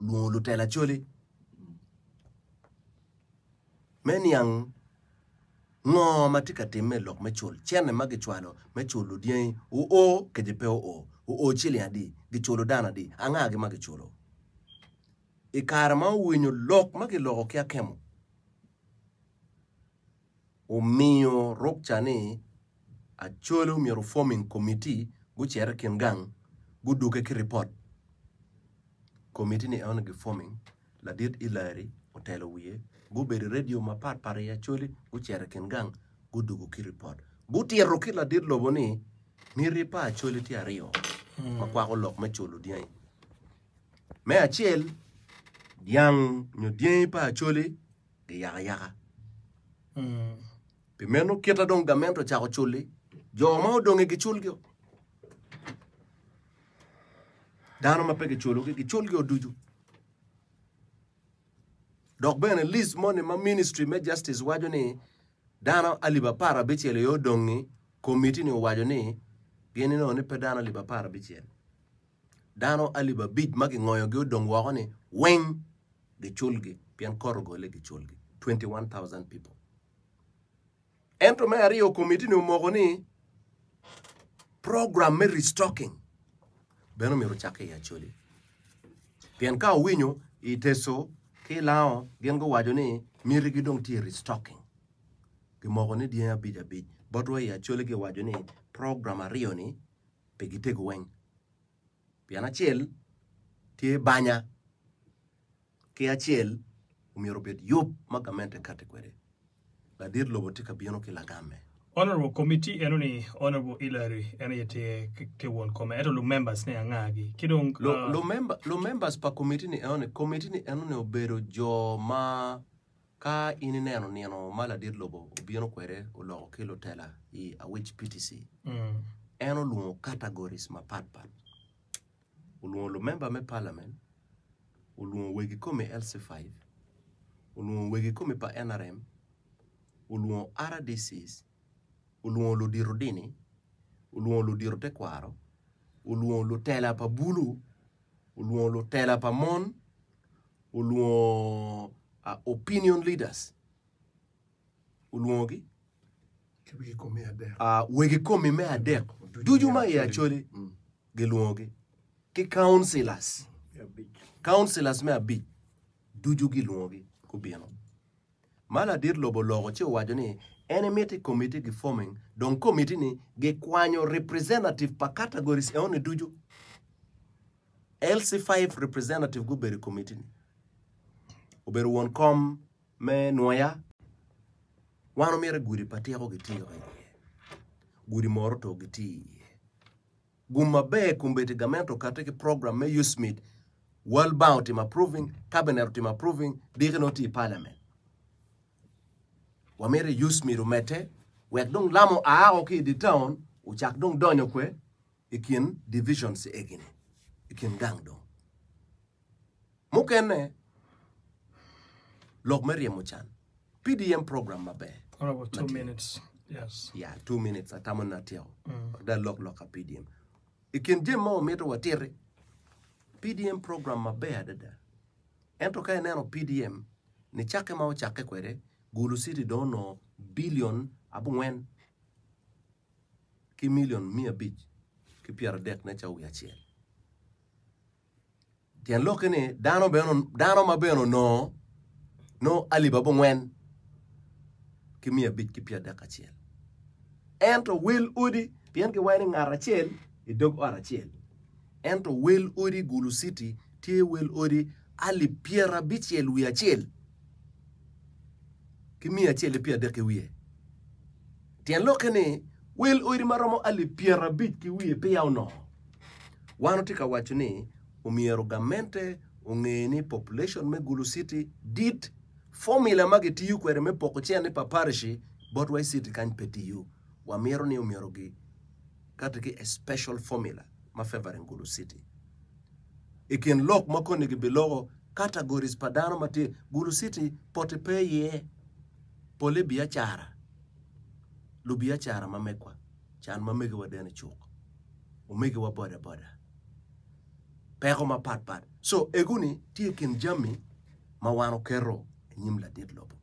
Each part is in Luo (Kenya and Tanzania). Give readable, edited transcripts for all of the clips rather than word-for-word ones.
luo lutela Acholi meniang ngo matika time lok mechul chene magi chwalo mechulu dien o kejepe o chili adi gichulo dana di anga gi magi chulo ikara ma winyo lok magi loko kya kemo o mio rokchani Acholi miero forming committee guchere kingang guduke ki report committee ni on gi forming la dit ilari otelo wiye gubedi radio mapat pare ya Acholi guchere kingang gudugo ki report gutiero ki la dit lobo ni ripa Acholi ti ario makwako lok mechulo dien me achiel diang nyo dien pa Acholi gi yaga pimeno kita dong gamento chako chuli jo ma odonge gi chulgyo dano ma pege chulo gi chulgyo duju dok bene list money ma ministry me justice wajo ni dano aliba para bichiel yo dongi committee ni wajo ni gini no ni pe dano aliba para bichiel dano aliba bid magi ngoyo gi odong wako ni weng gi chulgi pian korogo le gi chulgi 21,000 people ento me ario committee ni umogo ni program me restocking beno miro chake ya Acholi pian ka winyo iteso kilao gengo wajo ni miri gidong ti restocking gimogo ni dia bija bodwa ya Acholi ge wajo ni program ario ni pegitego weng pian achiel tie banya ke achiel umiro bet yup magamente kate kwere la dir lobo tika bieno kilagame Honorable Committee enoni Honorable Hillary ene te won kome eto lu members ne angagi kidong lo members pa committee ni enone obero jo ma ka ineneno nieno mala dir lobo obieno kwere ologo kilo tela I awich PTC eno luo categories ma pat uluo lo member me parliament uluo wegi kome LC5 uluo wegi kome pa NRM uluo RDCs uluo lo diro dini uluo lo diro tekwaro uluo lo tela pa bulu uluo lo tela pa mon uluo opinion leaders uluogi wegi komi me adek duju ma ya Acholi geluogi ki councillors me abich duju giluogi kubieno mala dir lobo logo che wajo ni enemy committee gi forming don committee ni ge kwanyo representative pa categories eone duju LC5 representative go beri committee ni oberi won kom me noya wano mere guri patiako gitiyo guri moro to giti guma be kumbeti gamento kate ki program me use meet world bound team approving cabinet team approving dignity parliament wamere use me rumete wek dong lamo aao ki di town uchak dong donyo kwe ikin divisions egini ikin gangdo mukene lok merie muchan PDM program mabe Honorable 2 minutes yes yeah 2 minutes atamo natio da lok a PDM ikin jemo meto watire PDM program mabe adada ento ka neno PDM ni chake ma ochake kwere Gulu City dono billion abungwen ki million mia bich ki piara dek na chawu ya chiel. Tian loke ni dano ma beno no aliba bungwen ki mia bich ki piara dek achiel. Ento will udi pian ki wani ngara chiel idog ora chiel. Ento will udi Gulu City tie will udi ali piara bichiel wi achiel. Kimi achiel pia deke wiye tien loke ni wil uri maromo ali piera bit ki wiye pia uno wano tika wacho ni umiero gamente ungeni population me Gulu City dit formula magitiyu kwere me poko chia ni paparishi but why city kan petiyu wamiero ni umiero gi katiki a special formula ma favoring Gulu City ikin lok makoni gi bilogo categories padano mati Gulu City pote peye pole biachara lu biachara mamekwa chan mamege wadene chuk umege wa boda peko ma pat So eguni tie kin jami mawano kero nyim la dit lobo.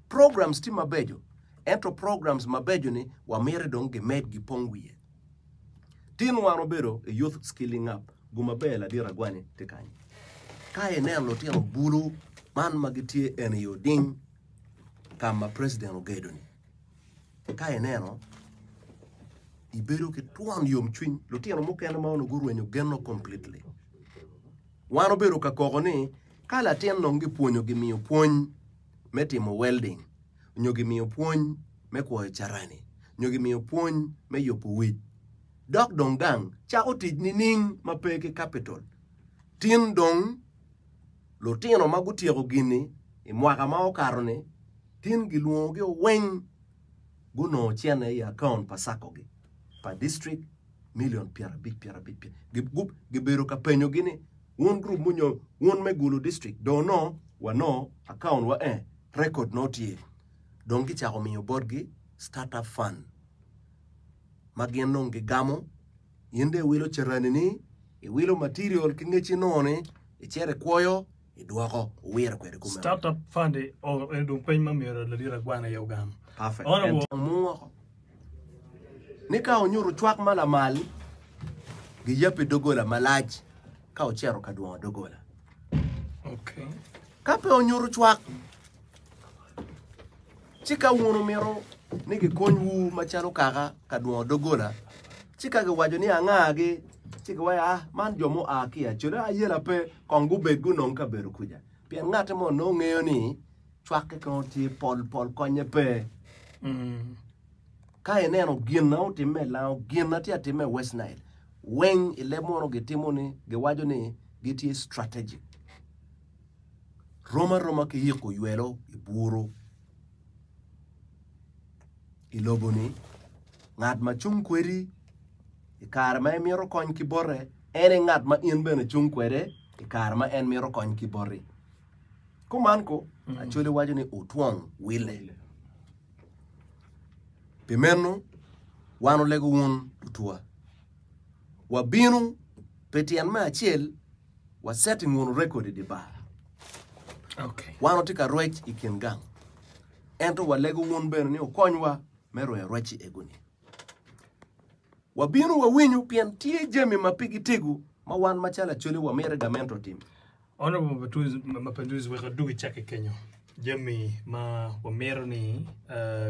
Programs ti mabejo. Ento programs mabejo ni wamere dong ge med gi pongwie. Tin wano bero a youth skilling up. Gumabe la dira gwani tekanye. Kae ne lo tiano bulu man magitie en yo ding kama president ogedoni. Kae neno ibero ke tuan yom chwin lo tiano mokene ma ono guru enyo geno completely. Wano bero ka kogoni kala tien no ngi puonyo gi miyo puony metimo welding, nyogi miyo puony me kuoyo charani, nyogi miyo puony me yopo wich. Dok dong gang cha otij ni ning mapeke capital. Tin dong lo tieno magutiego gini imwaka ma okarone tin giluonge weng guno chiene i account pasako gi pa district million piara big gibero ka penyo gini one group munyo one megulu district do no wano account wa record notie dongi chako miyo board gi startup fund magien non gigamo yende wilo charani ni wilo material kingechi none ichere kuoyo idwako uwira kwede kumema. Startup fund o edung peny mamiro la dira gwana ya ugam. Perfect. Muo. Nika onyuru chwak mala mal gi yapi dogola malaj ka ochero kaduong dogola. Okay. Kape onyuru chwak chika wuno miro nigi kony wu machalo kaka kaduong dogola chika ge wajo ni ang'agi chika waya man jomo aki Acholi ayela pe kongu begu nonka beru kuja pien ng'ate mo no ng'eyo ni chwak ke ti pol konye pe ka eneno gin na otime lao gin na ti atime West Nile weng ilemono gitimo ni giwajo ni giti strategic Roma ke yiko yuelo iburo ilobo ni ng'at machung kweri ikar ma emiro kony kibore ene ng'at ma in bene chung kwere ikar ma en miro kony kibore kumanko Acholi wajo ni utwang wile pimeno wano lego wun utua wabinu petian ma achiel wa setting wun record di ba okay wano tika rwech ikin gang ento wa lego wun bene ni ukonywa mero ya rwechi eguni wabinu wawinyu pien tie jemi mapigi tigu ma wan machala Acholi wa mere gamento team. Honorable Mapinduzi weka dugi chake Kenya. Jemi ma wamero ni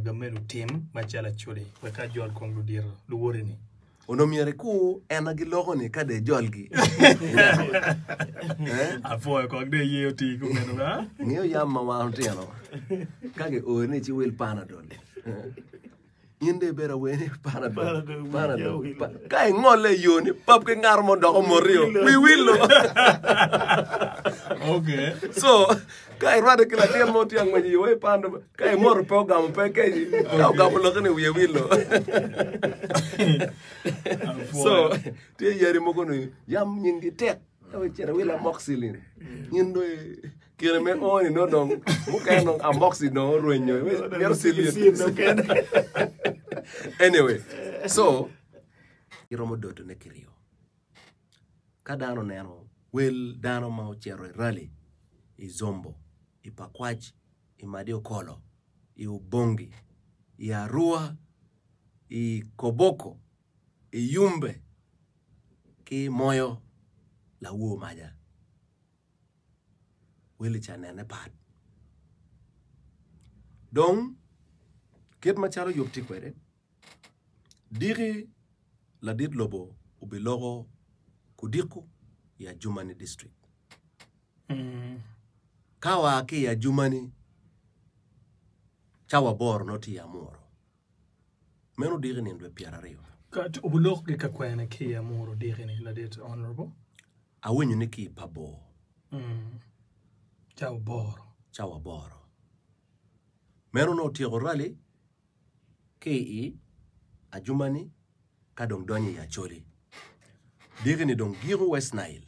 gamenu team machala Acholi weka jol kong ludira luwori ni. Ono miere ku ena gi logo ni kade jolgi. Afoy kong de ye oti kumeno ga. Ngiyo yamma wa onteno. Kage o ni chi wil panadol. Inde bera weni panadol. Kai ngole yoni pap ke ngar mo ndoko morio. We will. Okay. So kai rade kila tiel mo tiang maji we pando kai mor program pe kai ka gamo lo ne we will. So tie yeri mo kono yam nyingi tek o chere wila moxilin. Nyindo kire me oni no dong mo kai no amoxi no ruenyo mer silin. Anyway, so iromo doto ne kirio. Kadano neno wel dano ma ochero rally i Zombo, i Pakwach, i Madio Kolo, i Ubongi, i Arua, i Koboko, i Yumbe, ki moyo la uo maja. Wili chanene pat. Dong, kit macharo yopti kwere, diri la dit lobo ubilogo kudiku ya Jumani district. Kawa ki ya Jumani chawa bor noti ya moro. Meno diri ni ndwe piara rio. Kat ubulok ke kakwene ki ya moro diri ni la dit honorable? Awenyu niki pabo. Chawa bor. Chawa boro. Meno no tiego rally ki a Jumani kadong donyi ya Acholi. Diri ni dong giru West Nile.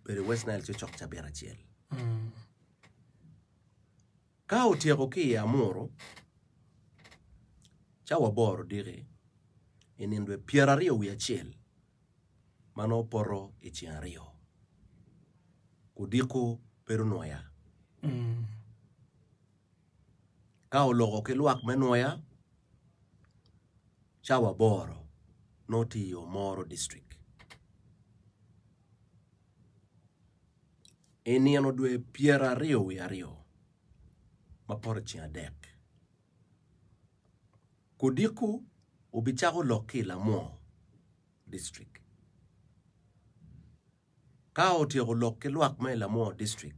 Bere West Nile chochok chabera chiel. Ka otiego ki ya moro chawa boro diri inindwe piara rio wi achiel mano poro ichieng' ariyo. kudiko pero noya ka ologo ke luak menoya chawa boro noti yo moro district eniano dwe piera rio wi ario maporo chia dek kudiko ubichago loki la mo district ka otiego loki luak me la mo district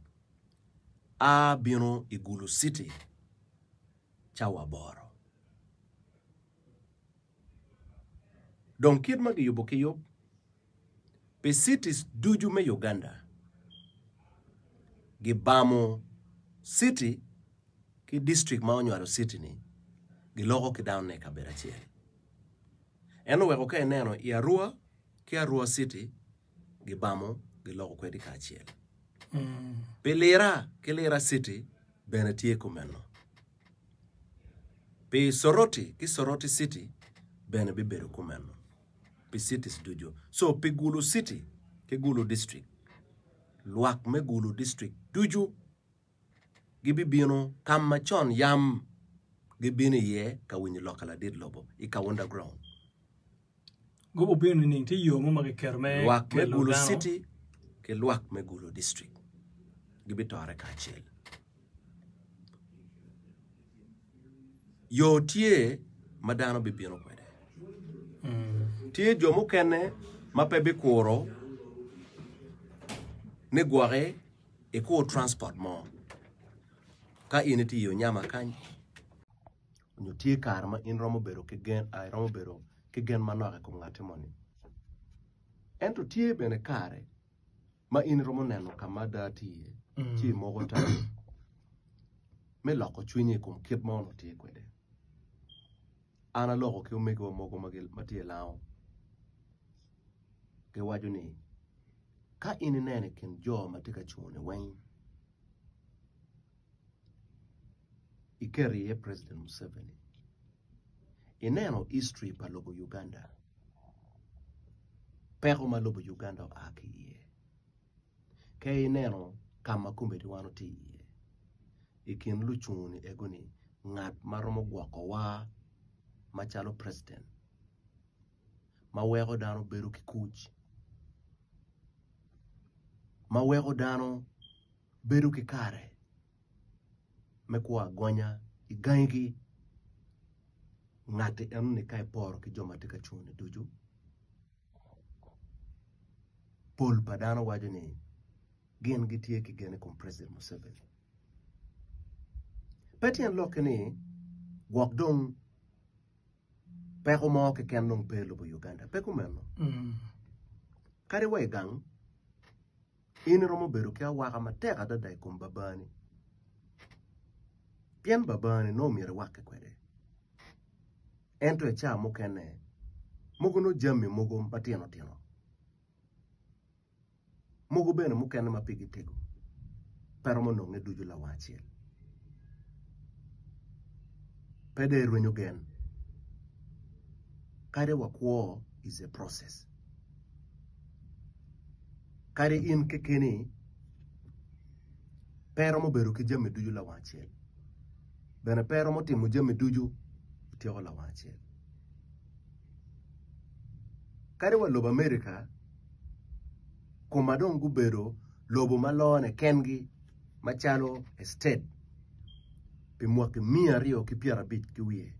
a bino igulu city chawa boro don kid magi yubo ki yob pe cities duju me Uganda gibamo city ki district ma onywaro city ni gilogo ki down ne kabera chiel eno weko ka eneno i Arua ki Arua city gibamo gilogo kwedi ka chiel pe lera ki lera city bene tie kumeno pe Soroti ki Soroti city bene bibero kumeno pe cities duju so pe Gulu city ki Gulu district luak me Gulu district duju gibibino kam machon yam gibini ye ka winyi lokala did lobo ika underground go bino ni ti yo mo magi kerme luak me Gulu city ke luak me Gulu district gibitore ka chiel yo tie madano bibino kwede tie jomo kene mapebi kuro ne gware e ko transport mo ka initi yo nyama kany nyo tie kar ma in romo bero ke gen ai romo bero ke gen manoke kum ngati moni ento tie bene kare ma in romo neno kama dati tie mogo ta me loko chunye kum kit mo no tie kwede ana loko ke umego mogo magel matie lao ke waju ni ka in nene ken jo matika chune wen ikeri ye President Museveni ineno history pa lobo Uganda peko ma lobo Uganda aki ye ke ineno kama kumbe diwano ti ye ikin luchuni egoni ngat maromo gwako wa machalo president mawego dano beru kikuch mawego dano beru kikare mekwa gonya igangi ngate emni kai poro ki joma tika chune duju pol padano wajoni gen gitie ki gene kum President Museveni petien lokeni gwak dong peko mo ke ken dong pelo bo Uganda peko meno kare wa gang in romo beru ke waka mateka dai kum babani pien babani no mire wake kwede ento e cha mukene mugo no jami mugo patieno tieno mugo bene mukene mapigi tego pero mo no ngeduju la wachiel pede rwenyo gen kare wakwo is a process kare in kekeni pero mo beru ki jami duju la wachiel bene pero mo timo jami duju tiyo la wachiel kare wa lobo America kuma don gubero lobo malone kengi machalo estate pe mwaka 100 ki piara bit ki wiye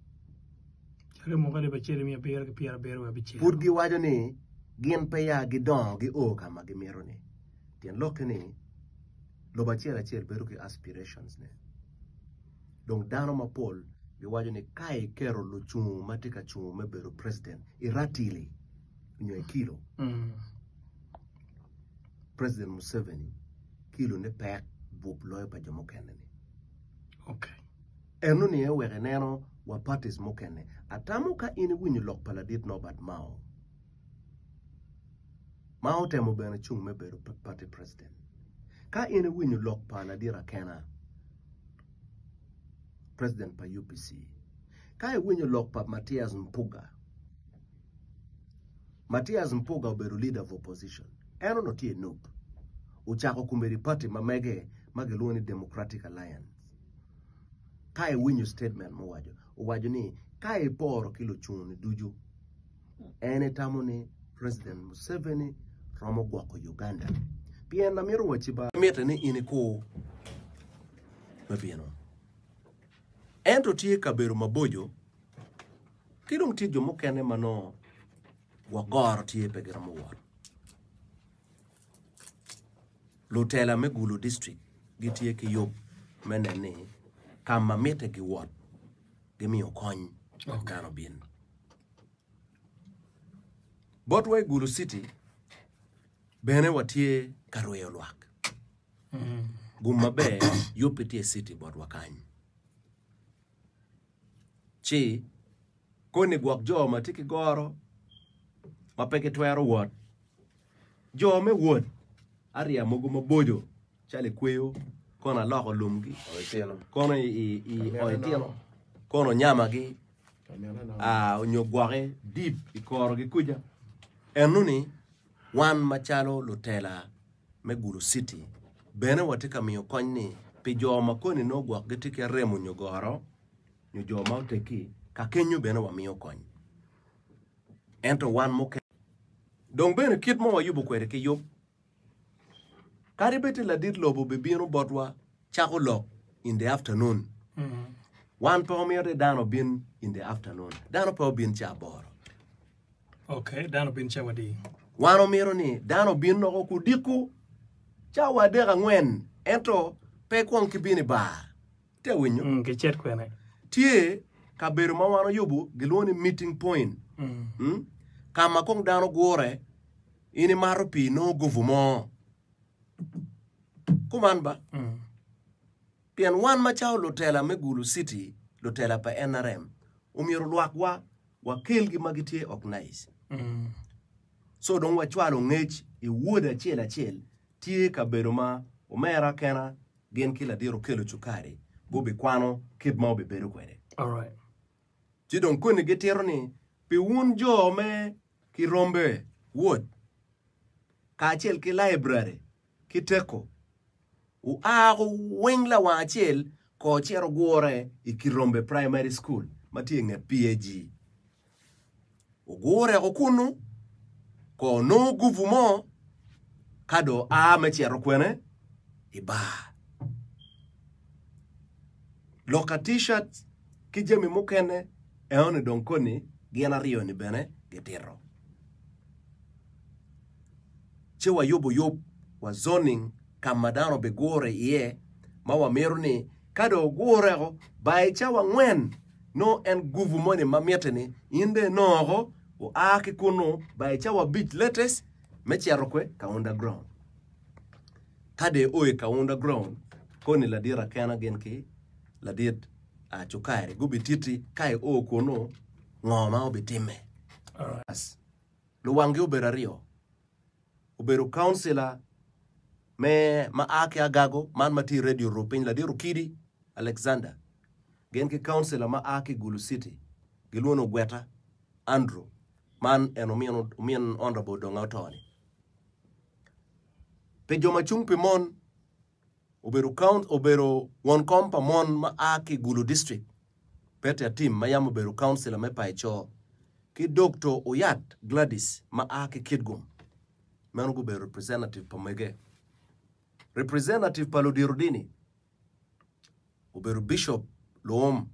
kare mo kale bachere mi piara ki piara bero wa bichere pur gi wajo ni gin pe ya gi don gi o kama gi mero ni tien lokeni loba chiel bero ki aspirations ne donc dano mapol gi wajo ni kai kero lo chung matika chung me bero president iratili nyo kilo President Museveni kilo ne pek bup loyo pa jomo kene ni okay eno ni ewere neno wa parties mokene atamu ka ini winyo lok paladit no bad mao temo bene chung me bero party president ka ini winyo lok paladira kena president pa UPC ka winyo lok pa Mathias Mpuga obero leader of opposition eno no tie noob uchako kumberi party mamege mageluoni Democratic Alliance. Kae winyo statement mowajo. Uwajo ni kae poro kilo chuni duju. Ene tamo ni President Museveni romo gwako Uganda. Pien na miru wachiba. Miete ni iniko mabieno. Ento tie kaberu mabojo. Kidong tijo mokene mano wagor tie pegera mowar. Lutela Megulu district gitie ki yob menene kama miete gi wot gimi okony dano bin. Botwe Gulu City bene watie karweyo lwak. Guma be yopitie city botwa kanyi. Chi koni gwak jo matiki goro mapeke twero wot. Jo me wot aria mogo mabojo chale kweyo kona loko lumgi kono i oitieno kono nyama gi nyogwake deep ikoro gi kuja enuni wan machalo Lutela Megulu City bene watika miyo konyni pi joma koni no gwak gitike remo nyogoro nyojoma oteki kakenyo bene wamiyo kony ento wan moke dong bene kit mo wayubo kwere ki yub kari beti ladit lobo bibino botwa chako lok in the afternoon. One po miyore dano bin in the afternoon. Dano po bin cha boro. Okay, dano bin cha wadi. Wano miro ni dano bin noko kudiku cha wadega ngwen ento pe kwang kibini ba. Te winyo. Kichet kwene. Tie kaberu mawano yubu gilwoni meeting point. Kama kong dano gore ini marupi no guvumo. Kumanba. Pian wan machao Lutela Megulu City, Lutela pa NRM, umiru lwakwa, wakilgi magitie organize. So don wachwalo ngech, iwuda chel, tie kaberu ma, umera kena, gen kila diro kelo chukari, gobi kwano, kid mao beberu kwede. Alright. Chidon kuni getiro ni, pi wun jo me ki rombe, wood, kachel ki library, ki teko, wengla wachel ko chero gore ikirombe primary school matienge PAG gore okunu ko no guvumo kado mechero kwene iba loka t-shirt kijemi mukene eone donkoni giana rio ni bene getiro chewa yob wa zoning kamadano be gore ye mawa meruni kado gore go bai chawa ngwen no en guvumoni mamieteni inde noho o aki kuno bai chawa bit letes mechero kwe ka underground kade oe ka underground koni ladira kana genki ladit chukare gubi titi kai o kuno ngoma obitime. Alright. Luwangi uberario uberu councilor me maake agago man mati radio ropin la diru kidi Alexander genki councilor maake Gulu City giluono gweta Andrew man enomian honorable dongautoni pe joma chung pe mon oberu one kompa mon maake Gulu district pete team mayamo oberu councilor me paicho ki Dr. Oyat Gladys maake Kidgum manu go be representative pamege representative Paludirudini uberu Bishop Loom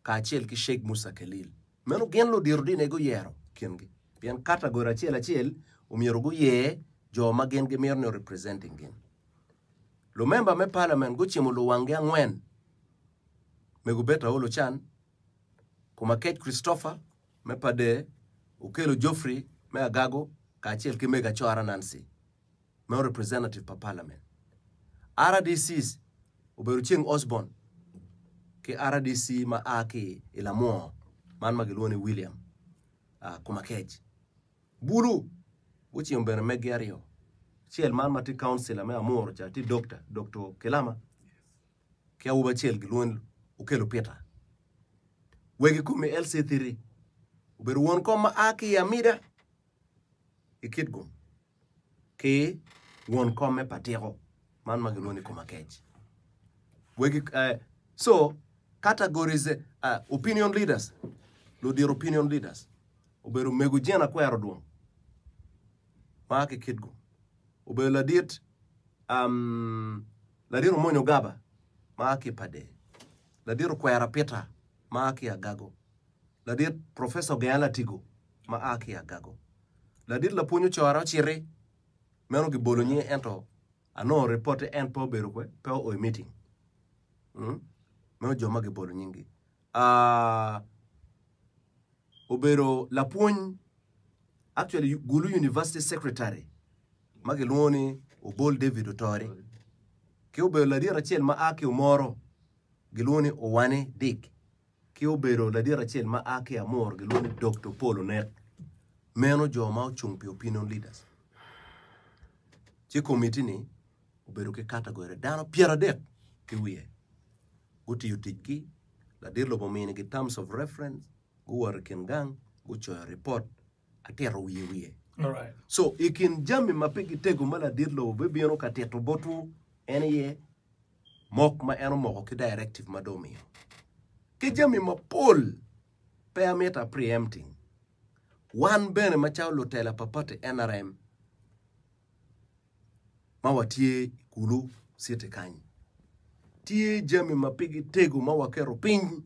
kachel ki Sheikh Musa Kelil menu gen lo dirudini go yero kengi pian category achel umiero go ye jo magen ge mer no representing gen lo member me parliament go chimo lo wange angwen mego beta olo chan kuma Kate Christopher me pade ukelo Geoffrey me agago kachel ki mega chora Nancy me representative pa parliament RDCs uberuching Osborne ki RDC ma aki ilamo man magiloni William kuma Kej bulu uchi umbere megario chiel man mati councilor me amor cha ti Dr. Kelama kia uba chiel giloni ukelo Peter wegi kumi LC3 uberu won koma aki Yamida ikitgum ki won come patiko man magiloni kuma kech wegi so categories opinion leaders lo dir opinion leaders obero megu jena kwero duong ma ke kidgo obero ladit ladiro monyo gaba ma ke pade ladiro kwera peter ma ke agago ladit professor Gayala Tigo ma aki agago ladit la punyo chora chire meno gi bolonyi ento ano report en po bero kwe pe o meeting meno joma gi bolonyi ngi obero la puny actually Gulu University Secretary magi luoni obol David Otori ke obero ladit achiel ma aki umoro giluoni Owane Dick ki obero ladit achiel ma aki amor giluoni Dr. Paul Onek meno joma ochung pi opinion leaders chi committee ni obero ke category dano piera dek ki wiye utiyo tijki ladit lobo mini gi terms of reference guwar ken gang guchoyo report atero wiye All right. so ikin jami mapigi tego mala ladit lobo bebiano kateto botu ene mok ma eno moko ki directive madomi ki jami mapol permit preempting one bene machao lotela papate NRM mawatie Gulu siete kanyi tie jami mapigi tego mawakero piny